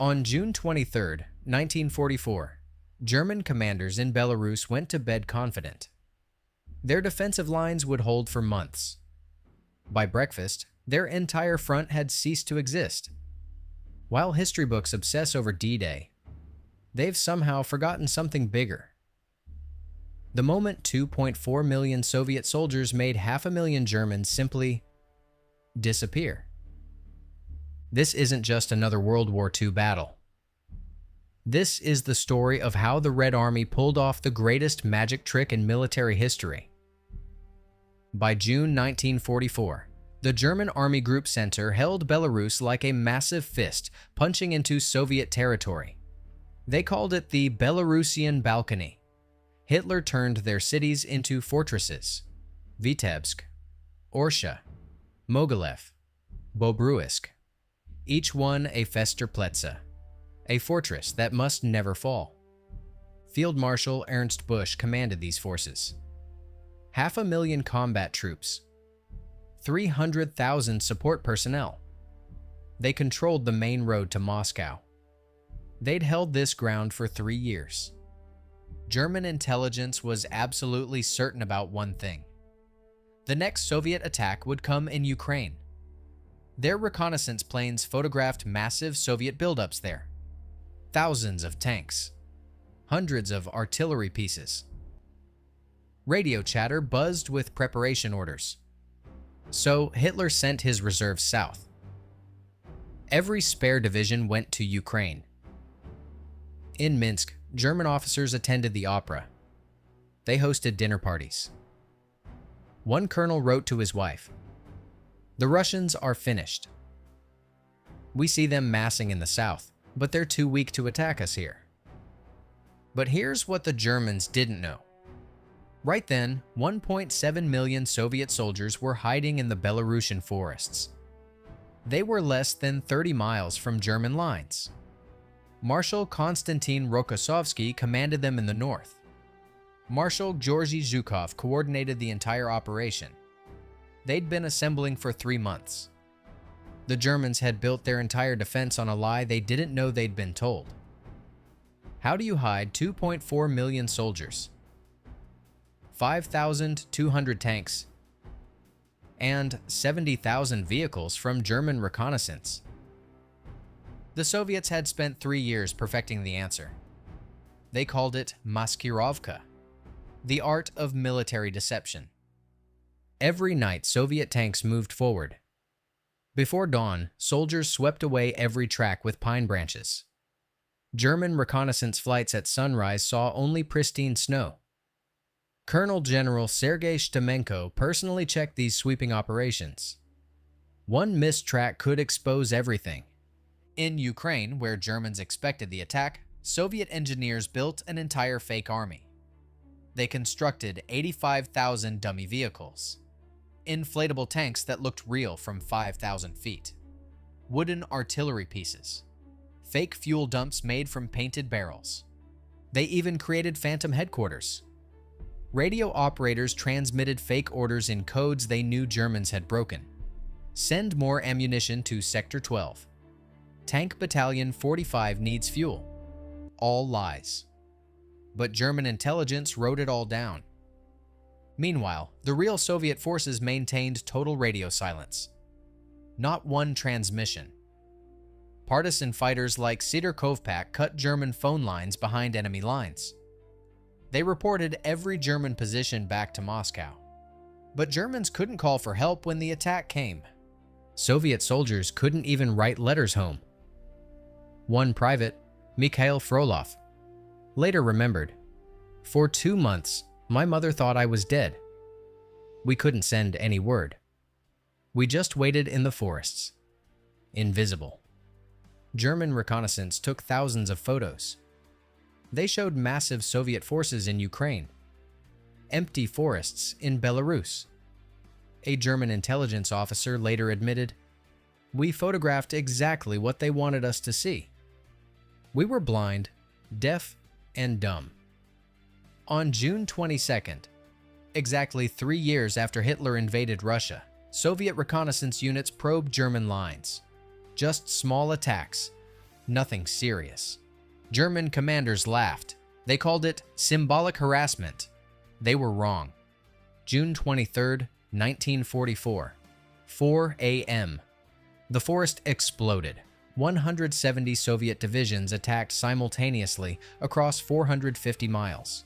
On June 23, 1944, German commanders in Belarus went to bed confident. Their defensive lines would hold for months. By breakfast, their entire front had ceased to exist. While history books obsess over D-Day, they've somehow forgotten something bigger. The moment 2.4 million Soviet soldiers made 500,000 Germans simply disappear. This isn't just another World War II battle. This is the story of how the Red Army pulled off the greatest magic trick in military history. By June 1944, the German Army Group Center held Belarus like a massive fist punching into Soviet territory. They called it the Belarusian Balcony. Hitler turned their cities into fortresses: Vitebsk, Orsha, Mogilev, Bobruisk, each one a Festerplätze, a fortress that must never fall. Field Marshal Ernst Busch commanded these forces. 500,000 combat troops, 300,000 support personnel. They controlled the main road to Moscow. They'd held this ground for 3 years. German intelligence was absolutely certain about one thing. The next Soviet attack would come in Ukraine. Their reconnaissance planes photographed massive Soviet buildups there. Thousands of tanks, hundreds of artillery pieces. Radio chatter buzzed with preparation orders. So Hitler sent his reserves south. Every spare division went to Ukraine. In Minsk, German officers attended the opera. They hosted dinner parties. One colonel wrote to his wife, "The Russians are finished. We see them massing in the south, but they're too weak to attack us here." But here's what the Germans didn't know. Right then, 1.7 million Soviet soldiers were hiding in the Belarusian forests. They were less than 30 miles from German lines. Marshal Konstantin Rokossovsky commanded them in the north. Marshal Georgy Zhukov coordinated the entire operation. They'd been assembling for 3 months. The Germans had built their entire defense on a lie they didn't know they'd been told. How do you hide 2.4 million soldiers, 5,200 tanks, and 70,000 vehicles from German reconnaissance? The Soviets had spent 3 years perfecting the answer. They called it Maskirovka, the art of military deception. Every night, Soviet tanks moved forward. Before dawn, soldiers swept away every track with pine branches. German reconnaissance flights at sunrise saw only pristine snow. Colonel General Sergei Shtemenko personally checked these sweeping operations. One missed track could expose everything. In Ukraine, where Germans expected the attack, Soviet engineers built an entire fake army. They constructed 85,000 dummy vehicles, inflatable tanks that looked real from 5,000 feet, wooden artillery pieces, fake fuel dumps made from painted barrels. They even created phantom headquarters. Radio operators transmitted fake orders in codes they knew Germans had broken. Send more ammunition to Sector 12. Tank Battalion 45 needs fuel. All lies. But German intelligence wrote it all down. Meanwhile, the real Soviet forces maintained total radio silence. Not one transmission. Partisan fighters like Cedar Kovpak cut German phone lines behind enemy lines. They reported every German position back to Moscow. But Germans couldn't call for help when the attack came. Soviet soldiers couldn't even write letters home. One private, Mikhail Frolov, later remembered, "For 2 months, my mother thought I was dead. We couldn't send any word. We just waited in the forests, invisible." German reconnaissance took thousands of photos. They showed massive Soviet forces in Ukraine, empty forests in Belarus. A German intelligence officer later admitted, "We photographed exactly what they wanted us to see. We were blind, deaf, and dumb." On June 22nd, exactly 3 years after Hitler invaded Russia, Soviet reconnaissance units probed German lines. Just small attacks, Nothing serious. German commanders laughed. They called it symbolic harassment. They were wrong. June 23, 1944, 4 a.m. The forest exploded. 170 Soviet divisions attacked simultaneously across 450 miles.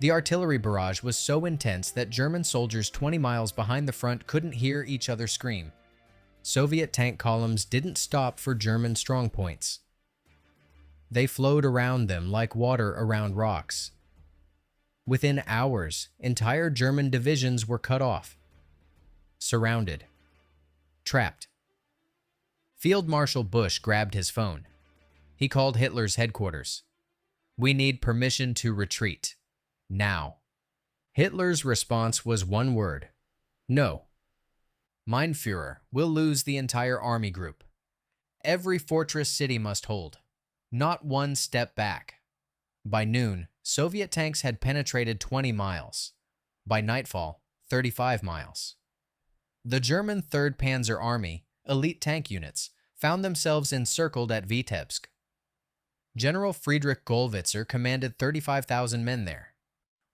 The artillery barrage was so intense that German soldiers 20 miles behind the front couldn't hear each other scream. Soviet tank columns didn't stop for German strongpoints. They flowed around them like water around rocks. Within hours, entire German divisions were cut off, surrounded, trapped. Field Marshal Busch grabbed his phone. He called Hitler's headquarters. "We need permission to retreat. Now." Hitler's response was one word: no. "Mein Führer, we'll lose the entire army group. Every fortress city must hold. Not one step back." By noon, Soviet tanks had penetrated 20 miles. By nightfall, 35 miles. The German 3rd Panzer Army, elite tank units, found themselves encircled at Vitebsk. General Friedrich Gollwitzer commanded 35,000 men there.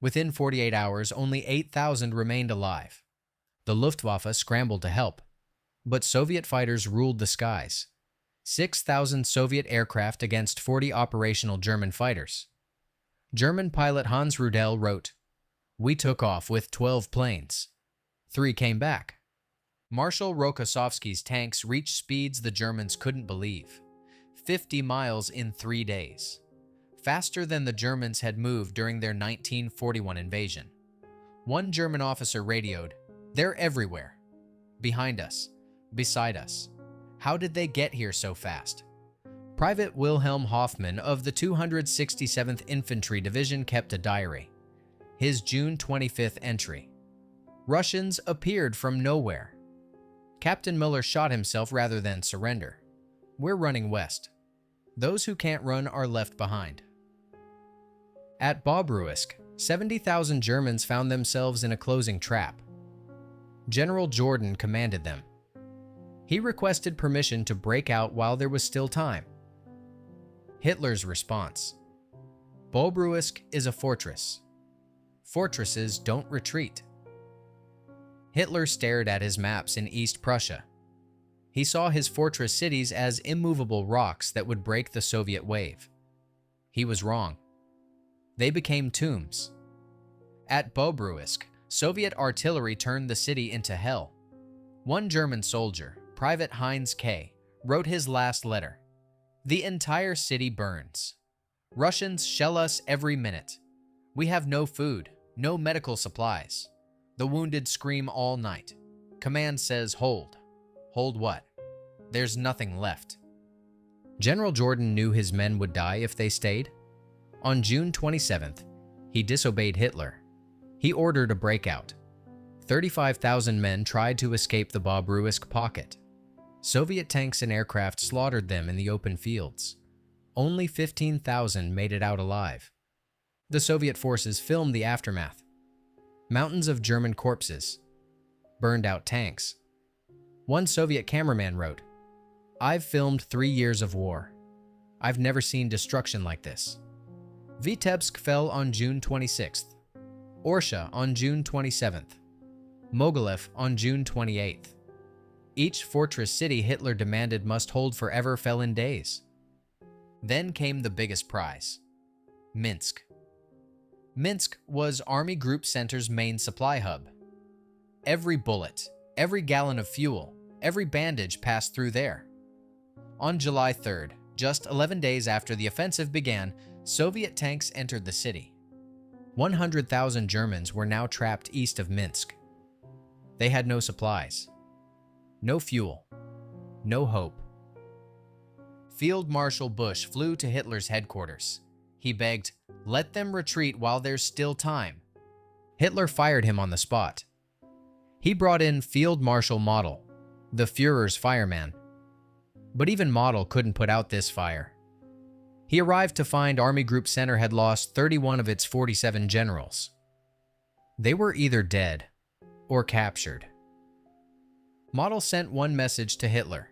Within 48 hours, only 8,000 remained alive. The Luftwaffe scrambled to help, but Soviet fighters ruled the skies. 6,000 Soviet aircraft against 40 operational German fighters. German pilot Hans Rudel wrote, "We took off with 12 planes. 3 came back." Marshal Rokossovsky's tanks reached speeds the Germans couldn't believe. 50 miles in 3 days. Faster than the Germans had moved during their 1941 invasion. One German officer radioed, "They're everywhere. Behind us. Beside us. How did they get here so fast?" Private Wilhelm Hoffmann of the 267th Infantry Division kept a diary. His June 25th entry: "Russians appeared from nowhere. Captain Miller shot himself rather than surrender. We're running west. Those who can't run are left behind." At Bobruisk, 70,000 Germans found themselves in a closing trap. General Jordan commanded them. He requested permission to break out while there was still time. Hitler's response: "Bobruisk is a fortress. Fortresses don't retreat." Hitler stared at his maps in East Prussia. He saw his fortress cities as immovable rocks that would break the Soviet wave. He was wrong. They became tombs. At Bobruisk, Soviet artillery turned the city into hell. One German soldier, Private Heinz K., wrote his last letter: "The entire city burns. Russians shell us every minute. We have no food, no medical supplies. The wounded scream all night. Command says hold. Hold what? There's nothing left." General Jordan knew his men would die if they stayed. On June 27th, he disobeyed Hitler. He ordered a breakout. 35,000 men tried to escape the Bobruisk pocket. Soviet tanks and aircraft slaughtered them in the open fields. Only 15,000 made it out alive. The Soviet forces filmed the aftermath. Mountains of German corpses. Burned out tanks. One Soviet cameraman wrote, "I've filmed 3 years of war. I've never seen destruction like this." Vitebsk fell on June 26th. Orsha on June 27th. Mogilev on June 28th. Each fortress city Hitler demanded must hold forever fell in days. Then came the biggest prize: Minsk. Minsk was Army Group Center's main supply hub. Every bullet, every gallon of fuel, every bandage passed through there. On July 3rd, just 11 days after the offensive began, Soviet tanks entered the city. 100,000 Germans were now trapped east of Minsk. They had no supplies, no fuel, no hope. Field Marshal Busch flew to Hitler's headquarters. He begged, "Let them retreat while there's still time." Hitler fired him on the spot. He brought in Field Marshal Model, the Führer's fireman. But even Model couldn't put out this fire. He arrived to find Army Group Center had lost 31 of its 47 generals. They were either dead or captured. Model sent one message to Hitler: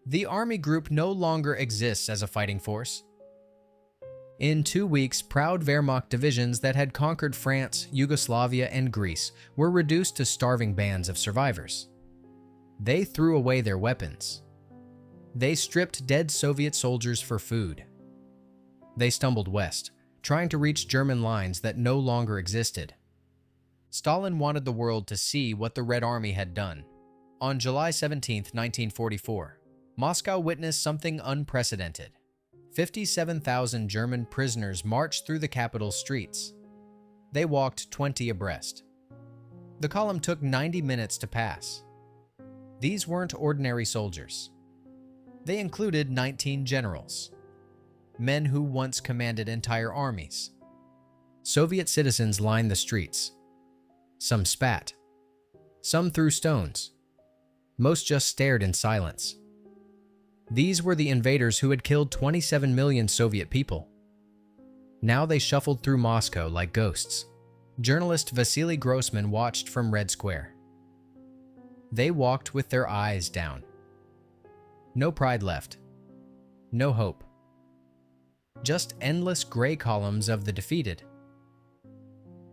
The army group no longer exists as a fighting force. In 2 weeks, proud Wehrmacht divisions that had conquered France, Yugoslavia, and Greece were reduced to starving bands of survivors. They threw away their weapons. They stripped dead Soviet soldiers for food. They stumbled west, trying to reach German lines that no longer existed. Stalin wanted the world to see what the Red Army had done. On July 17, 1944, Moscow witnessed something unprecedented. 57,000 German prisoners marched through the capital's streets. They walked 20 abreast. The column took 90 minutes to pass. These weren't ordinary soldiers. They included 19 generals, men who once commanded entire armies. Soviet citizens lined the streets. Some spat. Some threw stones. Most just stared in silence. These were the invaders who had killed 27 million Soviet people. Now they shuffled through Moscow like ghosts. Journalist Vasily Grossman watched from Red Square. They walked with their eyes down. No pride left. No hope. Just endless gray columns of the defeated.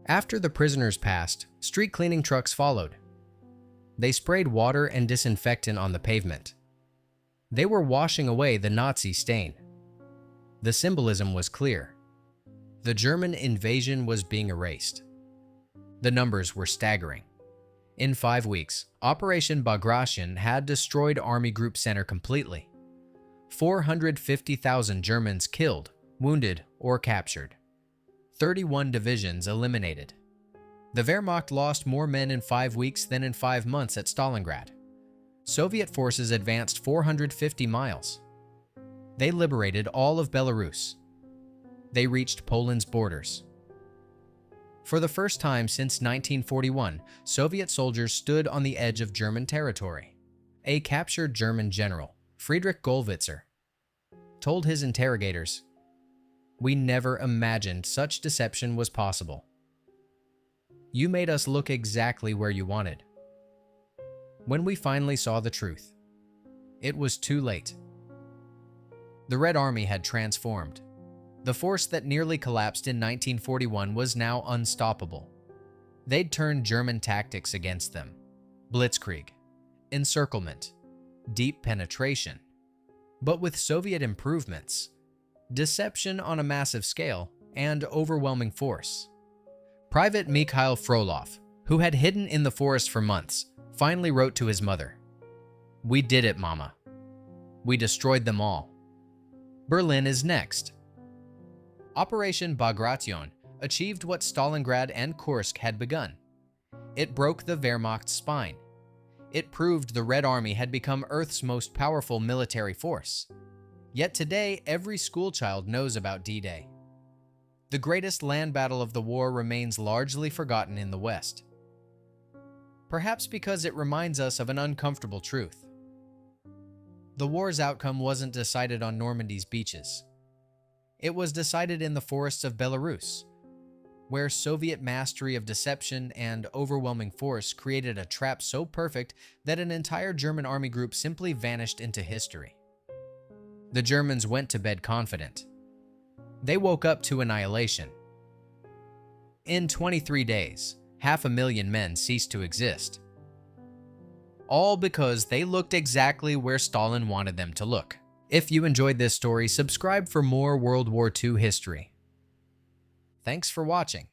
After the prisoners passed, street cleaning trucks followed. They sprayed water and disinfectant on the pavement. They were washing away the Nazi stain. The symbolism was clear. The German invasion was being erased. The numbers were staggering. In 5 weeks, Operation Bagration had destroyed Army Group Center completely. 450,000 Germans killed, wounded, or captured. 31 divisions eliminated. The Wehrmacht lost more men in 5 weeks than in 5 months at Stalingrad. Soviet forces advanced 450 miles. They liberated all of Belarus. They reached Poland's borders. For the first time since 1941, Soviet soldiers stood on the edge of German territory. A captured German general, Friedrich Gollwitzer, told his interrogators, "We never imagined such deception was possible. You made us look exactly where you wanted." When we finally saw the truth, it was too late. The Red Army had transformed. The force that nearly collapsed in 1941 was now unstoppable. They'd turned German tactics against them. Blitzkrieg, encirclement, deep penetration. But with Soviet improvements, deception on a massive scale, and overwhelming force. Private Mikhail Frolov, who had hidden in the forest for months, finally wrote to his mother, "We did it, Mama. We destroyed them all. Berlin is next." Operation Bagration achieved what Stalingrad and Kursk had begun. It broke the Wehrmacht's spine. It proved the Red Army had become Earth's most powerful military force. Yet today, every schoolchild knows about D-Day. The greatest land battle of the war remains largely forgotten in the West. Perhaps because it reminds us of an uncomfortable truth. The war's outcome wasn't decided on Normandy's beaches. It was decided in the forests of Belarus, where Soviet mastery of deception and overwhelming force created a trap so perfect that an entire German army group simply vanished into history. The Germans went to bed confident. They woke up to annihilation. In 23 days, 500,000 men ceased to exist. All because they looked exactly where Stalin wanted them to look. If you enjoyed this story, subscribe for more World War II history. Thanks for watching.